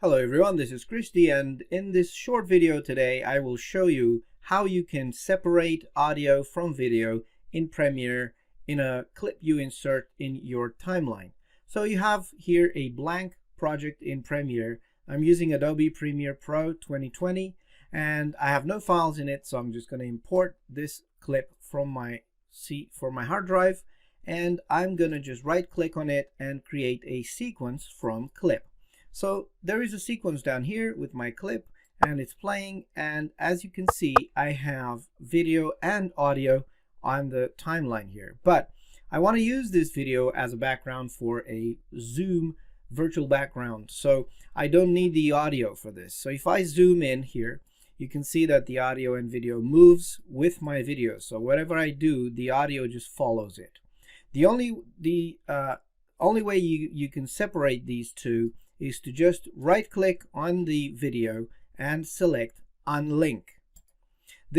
Hello everyone, this is Christy, and in this short video today I will show you how you can separate audio from video in Premiere in a clip you insert in your timeline. So you have here a blank project in Premiere. I'm using Adobe Premiere Pro 2020 and I have no files in it, so I'm just going to import this clip from my hard drive, and I'm going to just right click on it and create a sequence from clip. So there is a sequence down here with my clip and it's playing, and as you can see I have video and audio on the timeline here, but I want to use this video as a background for a Zoom virtual background, so I don't need the audio for this. So if I zoom in here, you can see that the audio and video moves with my video, so whatever I do the audio just follows it. The only way you can separate these two is to just right click on the video and select unlink.